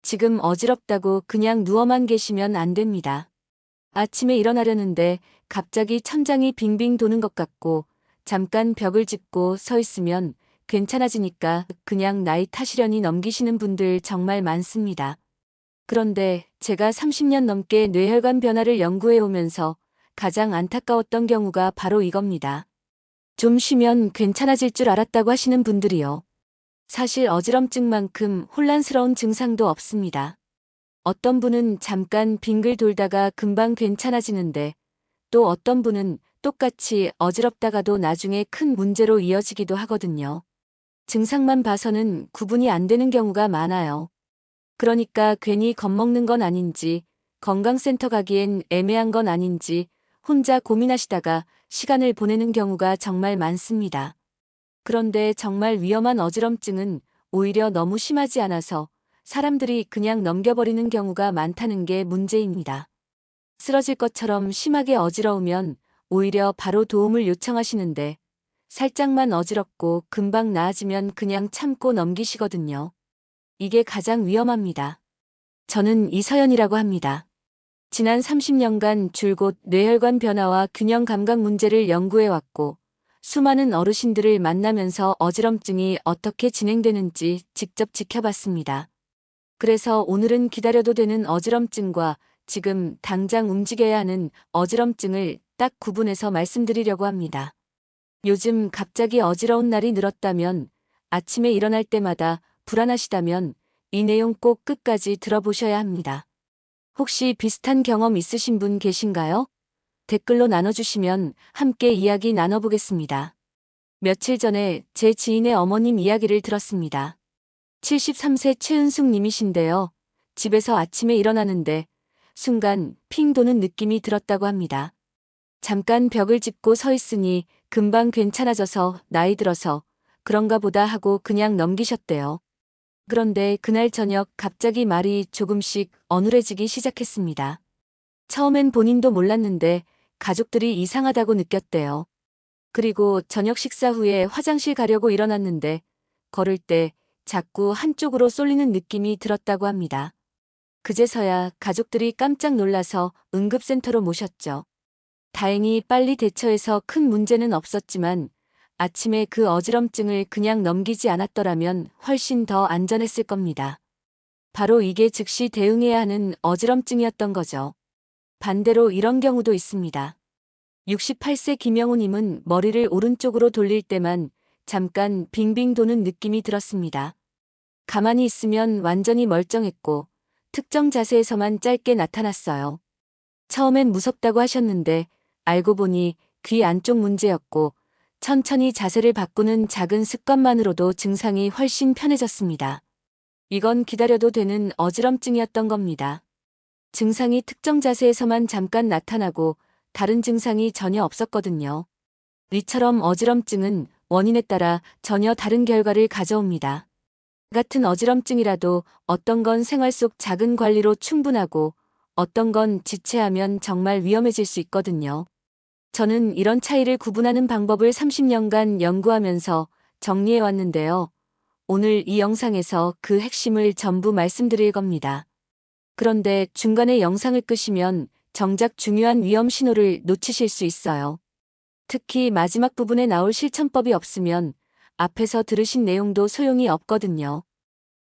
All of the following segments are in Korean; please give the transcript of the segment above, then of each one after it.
지금 어지럽다고 그냥 누워만 계시면 안 됩니다. 아침에 일어나려는데 갑자기 천장이 빙빙 도는 것 같고 잠깐 벽을 짚고 서 있으면 괜찮아지니까 그냥 나이 탓이려니 넘기시는 분들 정말 많습니다. 그런데 제가 30년 넘게 뇌혈관 변화를 연구해 오면서 가장 안타까웠던 경우가 바로 이겁니다. 좀 쉬면 괜찮아질 줄 알았다고 하시는 분들이요. 사실 어지럼증만큼 혼란스러운 증상도 없습니다. 어떤 분은 잠깐 빙글 돌다가 금방 괜찮아지는데 또 어떤 분은 똑같이 어지럽다가도 나중에 큰 문제로 이어지기도 하거든요. 증상만 봐서는 구분이 안 되는 경우가 많아요. 그러니까 괜히 겁먹는 건 아닌지, 건강센터 가기엔 애매한 건 아닌지 혼자 고민하시다가 시간을 보내는 경우가 정말 많습니다. 그런데 정말 위험한 어지럼증은 오히려 너무 심하지 않아서 사람들이 그냥 넘겨버리는 경우가 많다는 게 문제입니다. 쓰러질 것처럼 심하게 어지러우면 오히려 바로 도움을 요청하시는데 살짝만 어지럽고 금방 나아지면 그냥 참고 넘기시거든요. 이게 가장 위험합니다. 저는 이서연이라고 합니다. 지난 30년간 줄곧 뇌혈관 변화와 균형 감각 문제를 연구해왔고 수많은 어르신들을 만나면서 어지럼증이 어떻게 진행되는지 직접 지켜봤습니다. 그래서 오늘은 기다려도 되는 어지럼증과 지금 당장 움직여야 하는 어지럼증을 딱 구분해서 말씀드리려고 합니다. 요즘 갑자기 어지러운 날이 늘었다면, 아침에 일어날 때마다 불안하시다면 이 내용 꼭 끝까지 들어보셔야 합니다. 혹시 비슷한 경험 있으신 분 계신가요? 댓글로 나눠주시면 함께 이야기 나눠보겠습니다. 며칠 전에 제 지인의 어머님 이야기를 들었습니다. 73세 최은숙 님이신데요. 집에서 아침에 일어나는데 순간 핑 도는 느낌이 들었다고 합니다. 잠깐 벽을 짚고 서 있으니 금방 괜찮아져서 나이 들어서 그런가 보다 하고 그냥 넘기셨대요. 그런데 그날 저녁 갑자기 말이 조금씩 어눌해지기 시작했습니다. 처음엔 본인도 몰랐는데 가족들이 이상하다고 느꼈대요. 그리고 저녁 식사 후에 화장실 가려고 일어났는데 걸을 때 자꾸 한쪽으로 쏠리는 느낌이 들었다고 합니다. 그제서야 가족들이 깜짝 놀라서 응급센터로 모셨죠. 다행히 빨리 대처해서 큰 문제는 없었지만 아침에 그 어지럼증을 그냥 넘기지 않았더라면 훨씬 더 안전했을 겁니다. 바로 이게 즉시 대응해야 하는 어지럼증이었던 거죠. 반대로 이런 경우도 있습니다. 68세 김영우님은 머리를 오른쪽으로 돌릴 때만 잠깐 빙빙 도는 느낌이 들었습니다. 가만히 있으면 완전히 멀쩡했고 특정 자세에서만 짧게 나타났어요. 처음엔 무섭다고 하셨는데 알고 보니 귀 안쪽 문제였고 천천히 자세를 바꾸는 작은 습관만으로도 증상이 훨씬 편해졌습니다. 이건 기다려도 되는 어지럼증이었던 겁니다. 증상이 특정 자세에서만 잠깐 나타나고 다른 증상이 전혀 없었거든요. 이처럼 어지럼증은 원인에 따라 전혀 다른 결과를 가져옵니다. 같은 어지럼증이라도 어떤 건 생활 속 작은 관리로 충분하고 어떤 건 지체하면 정말 위험해질 수 있거든요. 저는 이런 차이를 구분하는 방법을 30년간 연구하면서 정리해 왔는데요. 오늘 이 영상에서 그 핵심을 전부 말씀드릴 겁니다. 그런데 중간에 영상을 끄시면 정작 중요한 위험 신호를 놓치실 수 있어요. 특히 마지막 부분에 나올 실천법이 없으면 앞에서 들으신 내용도 소용이 없거든요.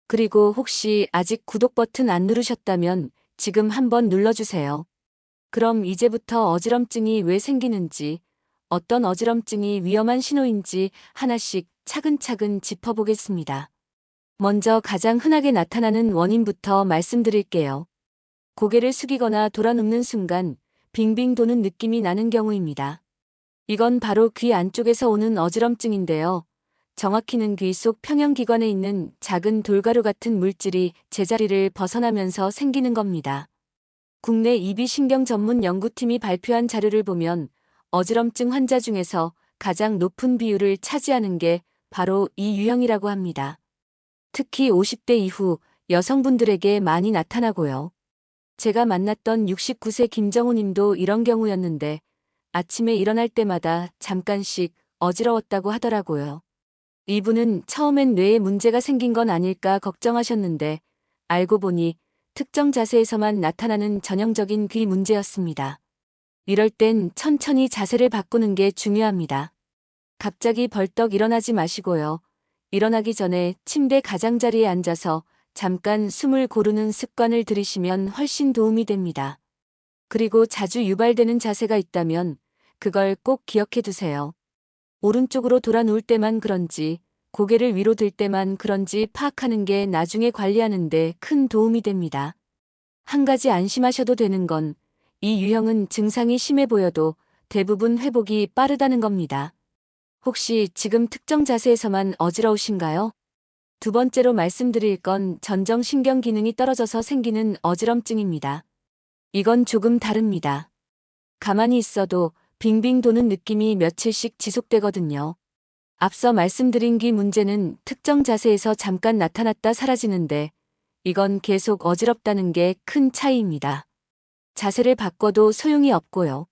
그리고 혹시 아직 구독 버튼 안 누르셨다면 지금 한번 눌러주세요. 그럼 이제부터 어지럼증이 왜 생기는지, 어떤 어지럼증이 위험한 신호인지 하나씩 차근차근 짚어보겠습니다. 먼저 가장 흔하게 나타나는 원인부터 말씀드릴게요. 고개를 숙이거나 돌아 눕는 순간 빙빙 도는 느낌이 나는 경우입니다. 이건 바로 귀 안쪽에서 오는 어지럼증인데요. 정확히는 귀 속 평형기관에 있는 작은 돌가루 같은 물질이 제자리를 벗어나면서 생기는 겁니다. 국내 이비신경 전문 연구팀이 발표한 자료를 보면 어지럼증 환자 중에서 가장 높은 비율을 차지하는 게 바로 이 유형이라고 합니다. 특히 50대 이후 여성분들에게 많이 나타나고요. 제가 만났던 69세 김정우 님도 이런 경우였는데 아침에 일어날 때마다 잠깐씩 어지러웠다고 하더라고요. 이분은 처음엔 뇌에 문제가 생긴 건 아닐까 걱정하셨는데 알고 보니 특정 자세에서만 나타나는 전형적인 귀 문제였습니다. 이럴 땐 천천히 자세를 바꾸는 게 중요합니다. 갑자기 벌떡 일어나지 마시고요. 일어나기 전에 침대 가장자리에 앉아서 잠깐 숨을 고르는 습관을 들이시면 훨씬 도움이 됩니다. 그리고 자주 유발되는 자세가 있다면 그걸 꼭 기억해 두세요. 오른쪽으로 돌아 누울 때만 그런지, 고개를 위로 들 때만 그런지 파악하는 게 나중에 관리하는 데 큰 도움이 됩니다. 한 가지 안심하셔도 되는 건 이 유형은 증상이 심해 보여도 대부분 회복이 빠르다는 겁니다. 혹시 지금 특정 자세에서만 어지러우신가요? 두 번째로 말씀드릴 건 전정신경 기능이 떨어져서 생기는 어지럼증입니다. 이건 조금 다릅니다. 가만히 있어도 빙빙 도는 느낌이 며칠씩 지속되거든요. 앞서 말씀드린 귀 문제는 특정 자세에서 잠깐 나타났다 사라지는데 이건 계속 어지럽다는 게 큰 차이입니다. 자세를 바꿔도 소용이 없고요.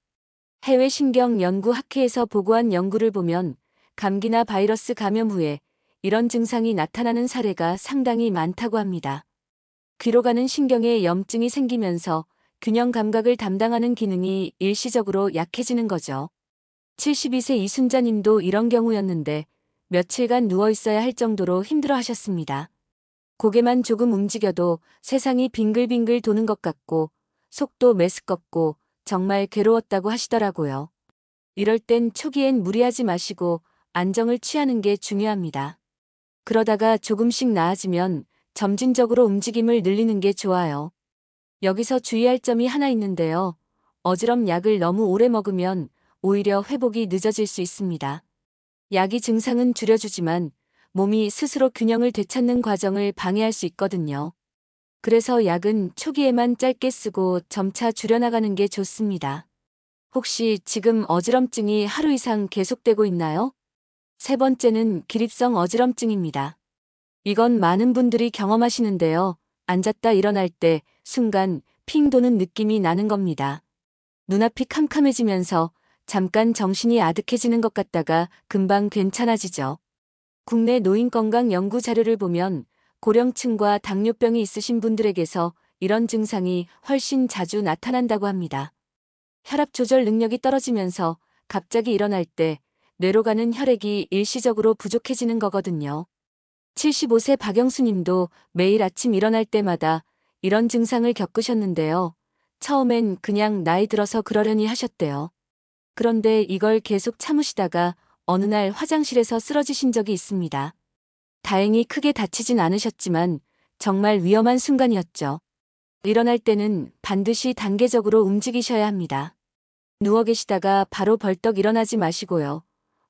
해외 신경연구학회에서 보고한 연구를 보면 감기나 바이러스 감염 후에 이런 증상이 나타나는 사례가 상당히 많다고 합니다. 귀로 가는 신경에 염증이 생기면서 균형 감각을 담당하는 기능이 일시적으로 약해지는 거죠. 72세 이순자님도 이런 경우였는데 며칠간 누워 있어야 할 정도로 힘들어 하셨습니다. 고개만 조금 움직여도 세상이 빙글빙글 도는 것 같고 속도 메스껍고 정말 괴로웠다고 하시더라고요. 이럴 땐 초기엔 무리하지 마시고 안정을 취하는 게 중요합니다. 그러다가 조금씩 나아지면 점진적으로 움직임을 늘리는 게 좋아요. 여기서 주의할 점이 하나 있는데요. 어지럼 약을 너무 오래 먹으면 오히려 회복이 늦어질 수 있습니다. 약이 증상은 줄여주지만 몸이 스스로 균형을 되찾는 과정을 방해할 수 있거든요. 그래서 약은 초기에만 짧게 쓰고 점차 줄여나가는 게 좋습니다. 혹시 지금 어지럼증이 하루 이상 계속되고 있나요? 세 번째는 기립성 어지럼증입니다. 이건 많은 분들이 경험하시는데요. 앉았다 일어날 때 순간 핑 도는 느낌이 나는 겁니다. 눈앞이 캄캄해지면서 잠깐 정신이 아득해지는 것 같다가 금방 괜찮아지죠. 국내 노인건강 연구 자료를 보면 고령층과 당뇨병이 있으신 분들에게서 이런 증상이 훨씬 자주 나타난다고 합니다. 혈압 조절 능력이 떨어지면서 갑자기 일어날 때 뇌로 가는 혈액이 일시적으로 부족해지는 거거든요. 75세 박영수 님도 매일 아침 일어날 때마다 이런 증상을 겪으셨는데요. 처음엔 그냥 나이 들어서 그러려니 하셨대요. 그런데 이걸 계속 참으시다가 어느 날 화장실에서 쓰러지신 적이 있습니다. 다행히 크게 다치진 않으셨지만 정말 위험한 순간이었죠. 일어날 때는 반드시 단계적으로 움직이셔야 합니다. 누워 계시다가 바로 벌떡 일어나지 마시고요.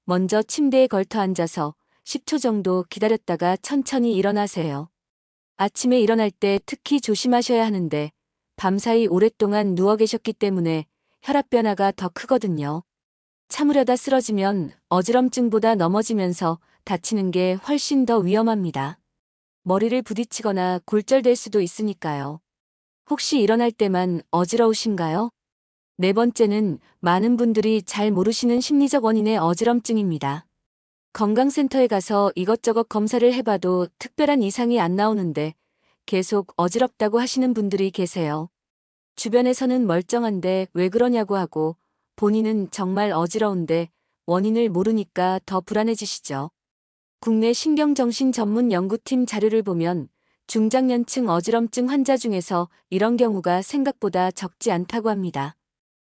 먼저 침대에 걸터 앉아서 10초 정도 기다렸다가 천천히 일어나세요. 아침에 일어날 때 특히 조심하셔야 하는데 밤사이 오랫동안 누워 계셨기 때문에 혈압 변화가 더 크거든요. 참으려다 쓰러지면 어지럼증보다 넘어지면서 다치는 게 훨씬 더 위험합니다. 머리를 부딪히거나 골절될 수도 있으니까요. 혹시 일어날 때만 어지러우신가요? 네 번째는 많은 분들이 잘 모르시는 심리적 원인의 어지럼증입니다. 건강센터에 가서 이것저것 검사를 해봐도 특별한 이상이 안 나오는데 계속 어지럽다고 하시는 분들이 계세요. 주변에서는 멀쩡한데 왜 그러냐고 하고 본인은 정말 어지러운데 원인을 모르니까 더 불안해지시죠. 국내 신경정신 전문 연구팀 자료를 보면 중장년층 어지럼증 환자 중에서 이런 경우가 생각보다 적지 않다고 합니다.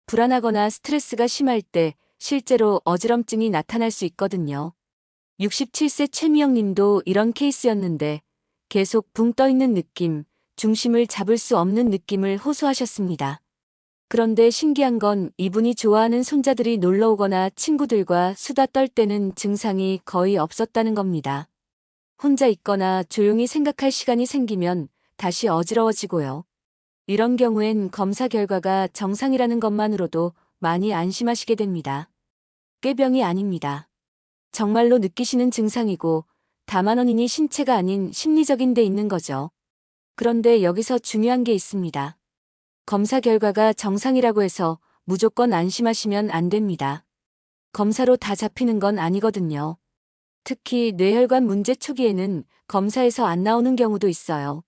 불안하거나 스트레스가 심할 때 실제로 어지럼증이 나타날 수 있거든요. 67세 최미영 님도 이런 케이스였는데 계속 붕 떠 있는 느낌, 중심을 잡을 수 없는 느낌을 호소하셨습니다. 그런데 신기한 건 이분이 좋아하는 손자들이 놀러 오거나 친구들과 수다 떨 때는 증상이 거의 없었다는 겁니다. 혼자 있거나 조용히 생각할 시간이 생기면 다시 어지러워지고요. 이런 경우엔 검사 결과가 정상이라는 것만으로도 많이 안심하시게 됩니다. 꾀병이 아닙니다. 정말로 느끼시는 증상이고 다만 원인이 신체가 아닌 심리적인 데 있는 거죠. 그런데 여기서 중요한 게 있습니다. 검사 결과가 정상이라고 해서 무조건 안심하시면 안 됩니다. 검사로 다 잡히는 건 아니거든요. 특히 뇌혈관 문제 초기에는 검사에서 안 나오는 경우도 있어요.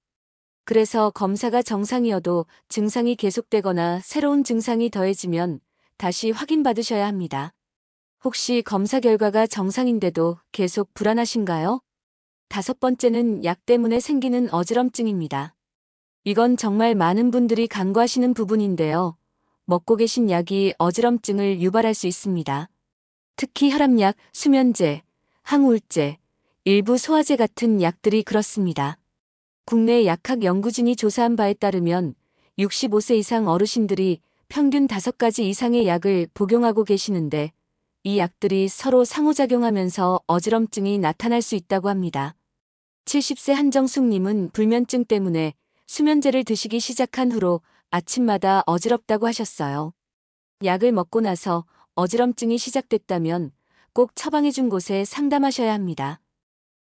그래서 검사가 정상이어도 증상이 계속되거나 새로운 증상이 더해지면 다시 확인받으셔야 합니다. 혹시 검사 결과가 정상인데도 계속 불안하신가요? 다섯 번째는 약 때문에 생기는 어지럼증입니다. 이건 정말 많은 분들이 간과하시는 부분인데요. 먹고 계신 약이 어지럼증을 유발할 수 있습니다. 특히 혈압약, 수면제, 항우울제, 일부 소화제 같은 약들이 그렇습니다. 국내 약학 연구진이 조사한 바에 따르면 65세 이상 어르신들이 평균 5가지 이상의 약을 복용하고 계시는데 이 약들이 서로 상호작용하면서 어지럼증이 나타날 수 있다고 합니다. 70세 한정숙님은 불면증 때문에 수면제를 드시기 시작한 후로 아침마다 어지럽다고 하셨어요. 약을 먹고 나서 어지럼증이 시작됐다면 꼭 처방해준 곳에 상담하셔야 합니다.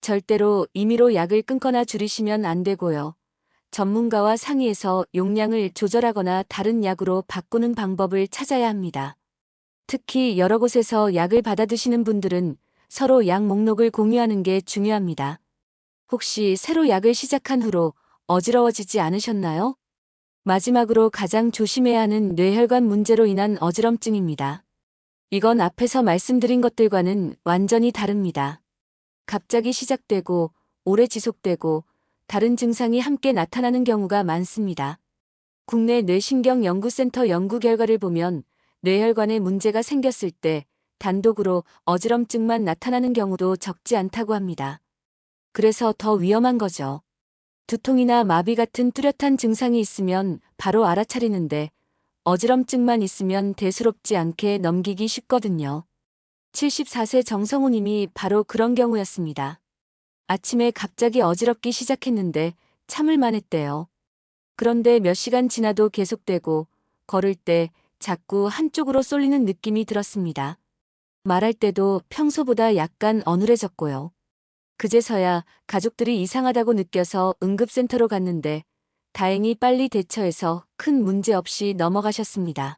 절대로 임의로 약을 끊거나 줄이시면 안 되고요. 전문가와 상의해서 용량을 조절하거나 다른 약으로 바꾸는 방법을 찾아야 합니다. 특히 여러 곳에서 약을 받아 드시는 분들은 서로 약 목록을 공유하는 게 중요합니다. 혹시 새로 약을 시작한 후로 어지러워지지 않으셨나요? 마지막으로 가장 조심해야 하는 뇌혈관 문제로 인한 어지럼증입니다. 이건 앞에서 말씀드린 것들과는 완전히 다릅니다. 갑자기 시작되고 오래 지속되고 다른 증상이 함께 나타나는 경우가 많습니다. 국내 뇌신경연구센터 연구 결과를 보면 뇌혈관에 문제가 생겼을 때 단독으로 어지럼증만 나타나는 경우도 적지 않다고 합니다. 그래서 더 위험한 거죠. 두통이나 마비 같은 뚜렷한 증상이 있으면 바로 알아차리는데 어지럼증만 있으면 대수롭지 않게 넘기기 쉽거든요. 74세 정성호 님이 바로 그런 경우였습니다. 아침에 갑자기 어지럽기 시작했는데 참을 만했대요. 그런데 몇 시간 지나도 계속되고 걸을 때 자꾸 한쪽으로 쏠리는 느낌이 들었습니다. 말할 때도 평소보다 약간 어눌해졌고요. 그제서야 가족들이 이상하다고 느껴서 응급센터로 갔는데 다행히 빨리 대처해서 큰 문제 없이 넘어가셨습니다.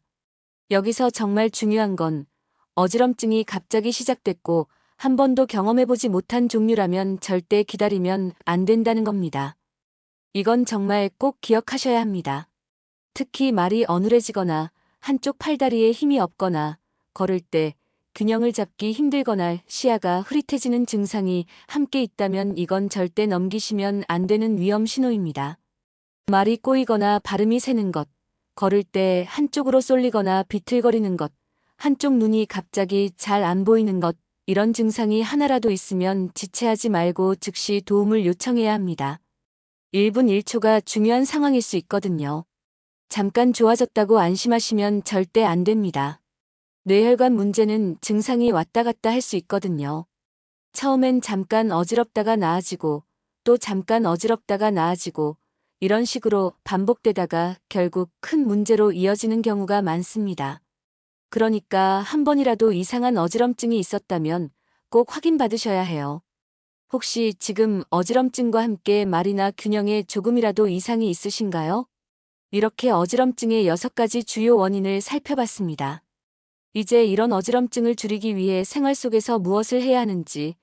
여기서 정말 중요한 건 어지럼증이 갑자기 시작됐고 한 번도 경험해보지 못한 종류라면 절대 기다리면 안 된다는 겁니다. 이건 정말 꼭 기억하셔야 합니다. 특히 말이 어눌해지거나 한쪽 팔다리에 힘이 없거나 걸을 때 균형을 잡기 힘들거나 시야가 흐릿해지는 증상이 함께 있다면 이건 절대 넘기시면 안 되는 위험 신호입니다. 말이 꼬이거나 발음이 새는 것, 걸을 때 한쪽으로 쏠리거나 비틀거리는 것, 한쪽 눈이 갑자기 잘 안 보이는 것, 이런 증상이 하나라도 있으면 지체하지 말고 즉시 도움을 요청해야 합니다. 1분 1초가 중요한 상황일 수 있거든요. 잠깐 좋아졌다고 안심하시면 절대 안 됩니다. 뇌혈관 문제는 증상이 왔다 갔다 할 수 있거든요. 처음엔 잠깐 어지럽다가 나아지고 또 잠깐 어지럽다가 나아지고 이런 식으로 반복되다가 결국 큰 문제로 이어지는 경우가 많습니다. 그러니까 한 번이라도 이상한 어지럼증이 있었다면 꼭 확인받으셔야 해요. 혹시 지금 어지럼증과 함께 말이나 균형에 조금이라도 이상이 있으신가요? 이렇게 어지럼증의 6가지 주요 원인을 살펴봤습니다. 이제 이런 어지럼증을 줄이기 위해 생활 속에서 무엇을 해야 하는지,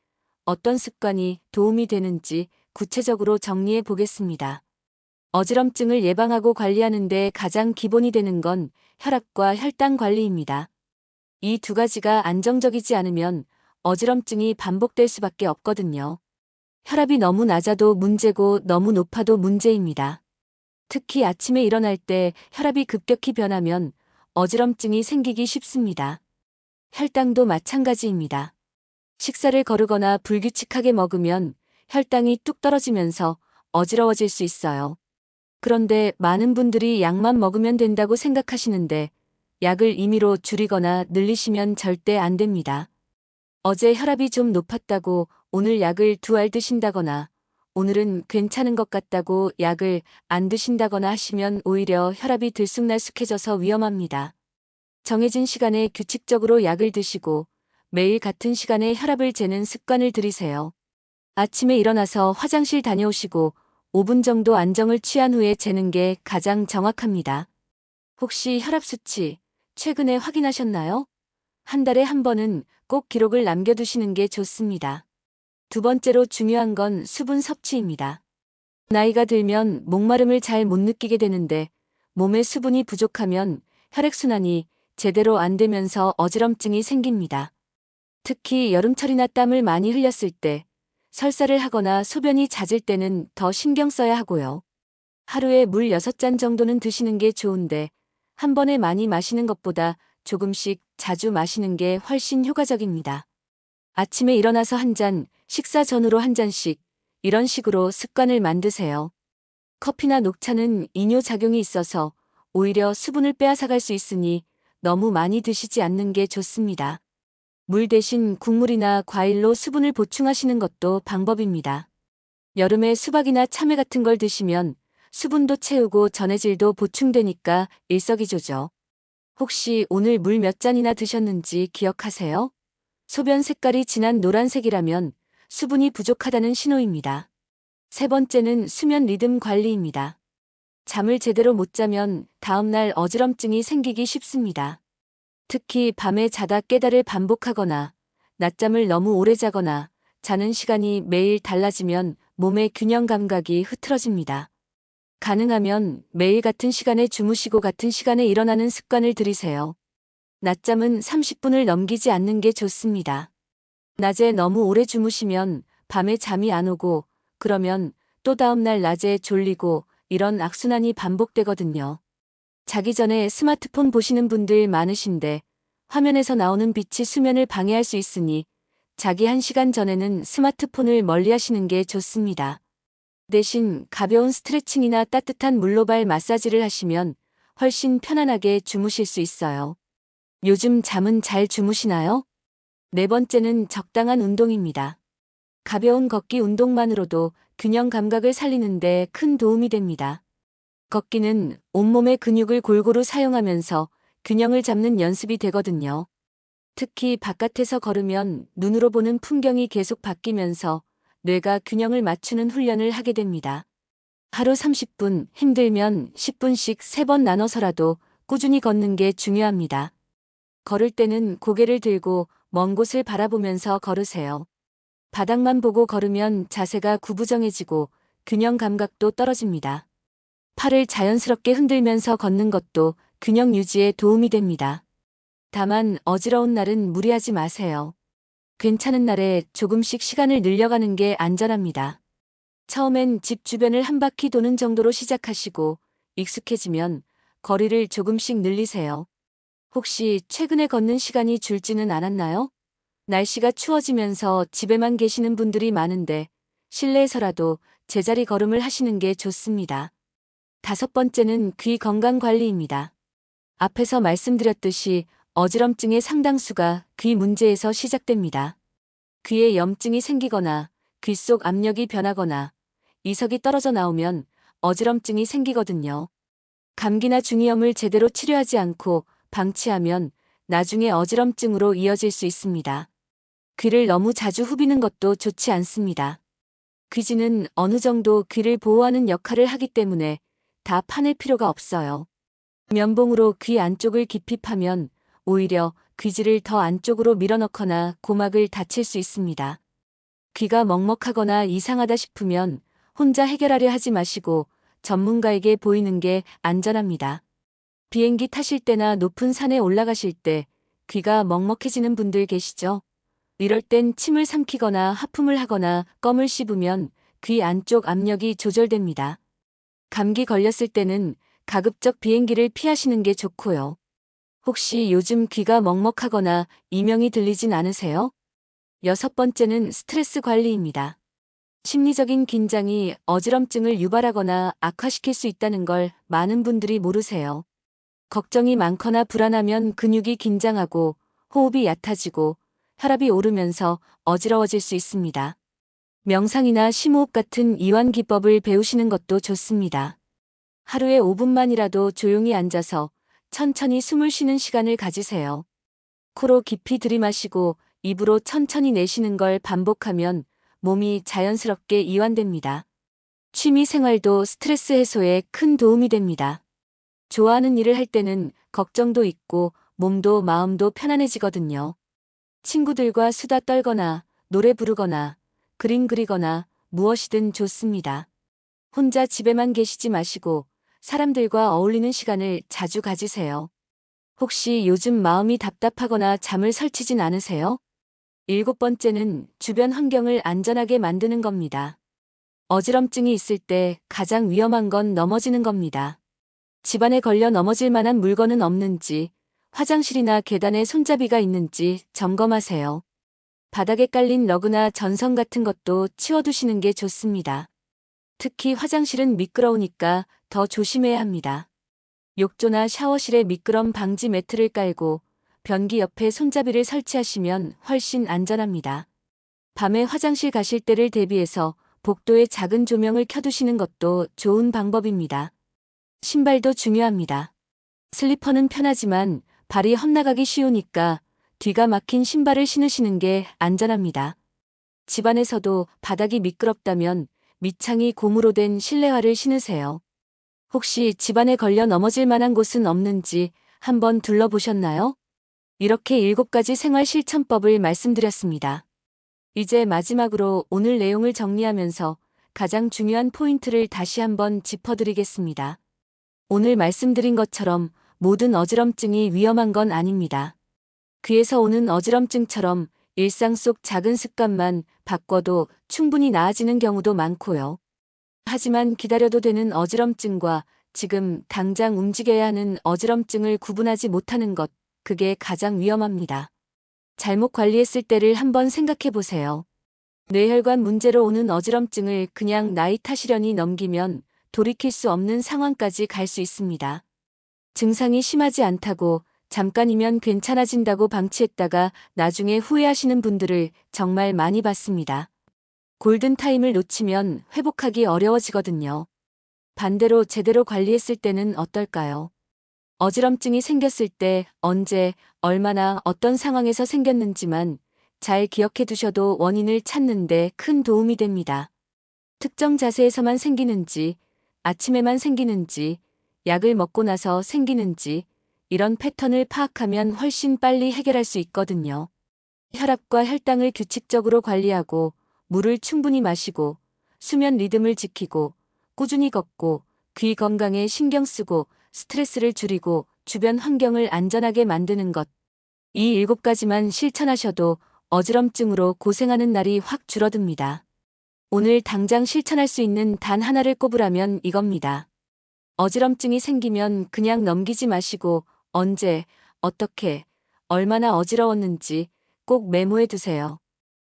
어떤 습관이 도움이 되는지 구체적으로 정리해 보겠습니다. 어지럼증을 예방하고 관리하는 데 가장 기본이 되는 건 혈압과 혈당 관리입니다. 이 두 가지가 안정적이지 않으면 어지럼증이 반복될 수밖에 없거든요. 혈압이 너무 낮아도 문제고 너무 높아도 문제입니다. 특히 아침에 일어날 때 혈압이 급격히 변하면 어지럼증이 생기기 쉽습니다. 혈당도 마찬가지입니다. 식사를 거르거나 불규칙하게 먹으면 혈당이 뚝 떨어지면서 어지러워질 수 있어요. 그런데 많은 분들이 약만 먹으면 된다고 생각하시는데 약을 임의로 줄이거나 늘리시면 절대 안 됩니다. 어제 혈압이 좀 높았다고 오늘 약을 2알 드신다거나 오늘은 괜찮은 것 같다고 약을 안 드신다거나 하시면 오히려 혈압이 들쑥날쑥해져서 위험합니다. 정해진 시간에 규칙적으로 약을 드시고 매일 같은 시간에 혈압을 재는 습관을 들이세요. 아침에 일어나서 화장실 다녀오시고 5분 정도 안정을 취한 후에 재는 게 가장 정확합니다. 혹시 혈압 수치 최근에 확인하셨나요? 한 달에 한 번은 꼭 기록을 남겨두시는 게 좋습니다. 두 번째로 중요한 건 수분 섭취입니다. 나이가 들면 목마름을 잘 못 느끼게 되는데 몸에 수분이 부족하면 혈액순환이 제대로 안 되면서 어지럼증이 생깁니다. 특히 여름철이나 땀을 많이 흘렸을 때, 설사를 하거나 소변이 잦을 때는 더 신경 써야 하고요. 하루에 물 6잔 정도는 드시는 게 좋은데 한 번에 많이 마시는 것보다 조금씩 자주 마시는 게 훨씬 효과적입니다. 아침에 일어나서 한 잔, 식사 전후로 한 잔씩 이런 식으로 습관을 만드세요. 커피나 녹차는 이뇨작용이 있어서 오히려 수분을 빼앗아갈 수 있으니 너무 많이 드시지 않는 게 좋습니다. 물 대신 국물이나 과일로 수분을 보충하시는 것도 방법입니다. 여름에 수박이나 참외 같은 걸 드시면 수분도 채우고 전해질도 보충되니까 일석이조죠. 혹시 오늘 물 몇 잔이나 드셨는지 기억하세요? 소변 색깔이 진한 노란색이라면 수분이 부족하다는 신호입니다. 세 번째는 수면 리듬 관리입니다. 잠을 제대로 못 자면 다음날 어지럼증이 생기기 쉽습니다. 특히 밤에 자다 깨달을 반복하거나 낮잠을 너무 오래 자거나 자는 시간이 매일 달라지면 몸의 균형 감각이 흐트러집니다. 가능하면 매일 같은 시간에 주무시고 같은 시간에 일어나는 습관을 들이세요. 낮잠은 30분을 넘기지 않는 게 좋습니다. 낮에 너무 오래 주무시면 밤에 잠이 안 오고 그러면 또 다음날 낮에 졸리고 이런 악순환이 반복되거든요. 자기 전에 스마트폰 보시는 분들 많으신데 화면에서 나오는 빛이 수면을 방해할 수 있으니 자기 1시간 전에는 스마트폰을 멀리 하시는 게 좋습니다. 대신 가벼운 스트레칭이나 따뜻한 물로발 마사지를 하시면 훨씬 편안하게 주무실 수 있어요. 요즘 잠은 잘 주무시나요? 네 번째는 적당한 운동입니다. 가벼운 걷기 운동만으로도 균형 감각을 살리는데 큰 도움이 됩니다. 걷기는 온몸의 근육을 골고루 사용하면서 균형을 잡는 연습이 되거든요. 특히 바깥에서 걸으면 눈으로 보는 풍경이 계속 바뀌면서 뇌가 균형을 맞추는 훈련을 하게 됩니다. 하루 30분, 힘들면 10분씩 3번 나눠서라도 꾸준히 걷는 게 중요합니다. 걸을 때는 고개를 들고 먼 곳을 바라보면서 걸으세요. 바닥만 보고 걸으면 자세가 구부정해지고 균형 감각도 떨어집니다. 팔을 자연스럽게 흔들면서 걷는 것도 균형 유지에 도움이 됩니다. 다만 어지러운 날은 무리하지 마세요. 괜찮은 날에 조금씩 시간을 늘려가는 게 안전합니다. 처음엔 집 주변을 한 바퀴 도는 정도로 시작하시고 익숙해지면 거리를 조금씩 늘리세요. 혹시 최근에 걷는 시간이 줄지는 않았나요? 날씨가 추워지면서 집에만 계시는 분들이 많은데 실내에서라도 제자리 걸음을 하시는 게 좋습니다. 다섯 번째는 귀 건강 관리입니다. 앞에서 말씀드렸듯이 어지럼증의 상당수가 귀 문제에서 시작됩니다. 귀에 염증이 생기거나 귀 속 압력이 변하거나 이석이 떨어져 나오면 어지럼증이 생기거든요. 감기나 중이염을 제대로 치료하지 않고 방치하면 나중에 어지럼증으로 이어질 수 있습니다. 귀를 너무 자주 후비는 것도 좋지 않습니다. 귀지는 어느 정도 귀를 보호하는 역할을 하기 때문에 다 파낼 필요가 없어요. 면봉으로 귀 안쪽을 깊이 파면 오히려 귀지를 더 안쪽으로 밀어넣거나 고막을 다칠 수 있습니다. 귀가 먹먹하거나 이상하다 싶으면 혼자 해결하려 하지 마시고 전문가에게 보이는 게 안전합니다. 비행기 타실 때나 높은 산에 올라가실 때 귀가 먹먹해지는 분들 계시죠? 이럴 땐 침을 삼키거나 하품을 하거나 껌을 씹으면 귀 안쪽 압력이 조절됩니다. 감기 걸렸을 때는 가급적 비행기를 피하시는 게 좋고요. 혹시 요즘 귀가 먹먹하거나 이명이 들리진 않으세요? 여섯 번째는 스트레스 관리입니다. 심리적인 긴장이 어지럼증을 유발하거나 악화시킬 수 있다는 걸 많은 분들이 모르세요. 걱정이 많거나 불안하면 근육이 긴장하고 호흡이 얕아지고 혈압이 오르면서 어지러워질 수 있습니다. 명상이나 심호흡 같은 이완 기법을 배우시는 것도 좋습니다. 하루에 5분만이라도 조용히 앉아서 천천히 숨을 쉬는 시간을 가지세요. 코로 깊이 들이마시고 입으로 천천히 내쉬는 걸 반복하면 몸이 자연스럽게 이완됩니다. 취미 생활도 스트레스 해소에 큰 도움이 됩니다. 좋아하는 일을 할 때는 걱정도 있고 몸도 마음도 편안해지거든요. 친구들과 수다 떨거나 노래 부르거나 그림 그리거나 무엇이든 좋습니다. 혼자 집에만 계시지 마시고 사람들과 어울리는 시간을 자주 가지세요. 혹시 요즘 마음이 답답하거나 잠을 설치진 않으세요? 7번째는 주변 환경을 안전하게 만드는 겁니다. 어지럼증이 있을 때 가장 위험한 건 넘어지는 겁니다. 집안에 걸려 넘어질 만한 물건은 없는지, 화장실이나 계단에 손잡이가 있는지 점검하세요. 바닥에 깔린 러그나 전선 같은 것도 치워두시는 게 좋습니다. 특히 화장실은 미끄러우니까 더 조심해야 합니다. 욕조나 샤워실에 미끄럼 방지 매트를 깔고 변기 옆에 손잡이를 설치하시면 훨씬 안전합니다. 밤에 화장실 가실 때를 대비해서 복도에 작은 조명을 켜두시는 것도 좋은 방법입니다. 신발도 중요합니다. 슬리퍼는 편하지만 발이 헛나가기 쉬우니까 뒤가 막힌 신발을 신으시는 게 안전합니다. 집안에서도 바닥이 미끄럽다면 밑창이 고무로 된 실내화를 신으세요. 혹시 집안에 걸려 넘어질 만한 곳은 없는지 한번 둘러보셨나요? 이렇게 7가지 생활 실천법을 말씀드렸습니다. 이제 마지막으로 오늘 내용을 정리하면서 가장 중요한 포인트를 다시 한번 짚어드리겠습니다. 오늘 말씀드린 것처럼 모든 어지럼증이 위험한 건 아닙니다. 귀에서 오는 어지럼증처럼 일상 속 작은 습관만 바꿔도 충분히 나아지는 경우도 많고요. 하지만 기다려도 되는 어지럼증과 지금 당장 움직여야 하는 어지럼증을 구분하지 못하는 것, 그게 가장 위험합니다. 잘못 관리했을 때를 한번 생각해 보세요. 뇌혈관 문제로 오는 어지럼증을 그냥 나이 탓이려니 넘기면 돌이킬 수 없는 상황까지 갈 수 있습니다. 증상이 심하지 않다고 잠깐이면 괜찮아진다고 방치했다가 나중에 후회하시는 분들을 정말 많이 봤습니다. 골든타임을 놓치면 회복하기 어려워지거든요. 반대로 제대로 관리했을 때는 어떨까요? 어지럼증이 생겼을 때 언제, 얼마나, 어떤 상황에서 생겼는지만 잘 기억해 두셔도 원인을 찾는 데 큰 도움이 됩니다. 특정 자세에서만 생기는지, 아침에만 생기는지, 약을 먹고 나서 생기는지, 이런 패턴을 파악하면 훨씬 빨리 해결할 수 있거든요. 혈압과 혈당을 규칙적으로 관리하고, 물을 충분히 마시고, 수면 리듬을 지키고, 꾸준히 걷고, 귀 건강에 신경 쓰고, 스트레스를 줄이고, 주변 환경을 안전하게 만드는 것. 이 7가지만 실천하셔도 어지럼증으로 고생하는 날이 확 줄어듭니다. 오늘 당장 실천할 수 있는 단 하나를 꼽으라면 이겁니다. 어지럼증이 생기면 그냥 넘기지 마시고 언제, 어떻게, 얼마나 어지러웠는지 꼭 메모해 두세요.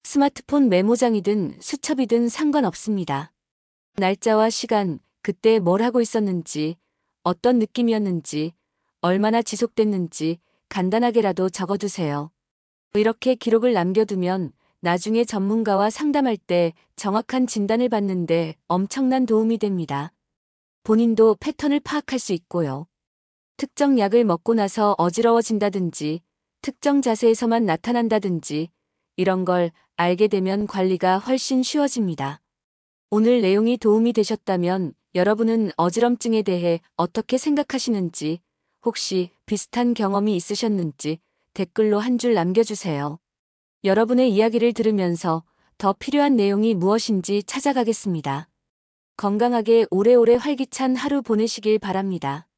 스마트폰 메모장이든 수첩이든 상관없습니다. 날짜와 시간, 그때 뭘 하고 있었는지, 어떤 느낌이었는지, 얼마나 지속됐는지 간단하게라도 적어두세요. 이렇게 기록을 남겨두면 나중에 전문가와 상담할 때 정확한 진단을 받는데 엄청난 도움이 됩니다. 본인도 패턴을 파악할 수 있고요. 특정 약을 먹고 나서 어지러워진다든지, 특정 자세에서만 나타난다든지, 이런 걸 알게 되면 관리가 훨씬 쉬워집니다. 오늘 내용이 도움이 되셨다면 여러분은 어지럼증에 대해 어떻게 생각하시는지, 혹시 비슷한 경험이 있으셨는지 댓글로 한 줄 남겨주세요. 여러분의 이야기를 들으면서 더 필요한 내용이 무엇인지 찾아가겠습니다. 건강하게 오래오래 활기찬 하루 보내시길 바랍니다.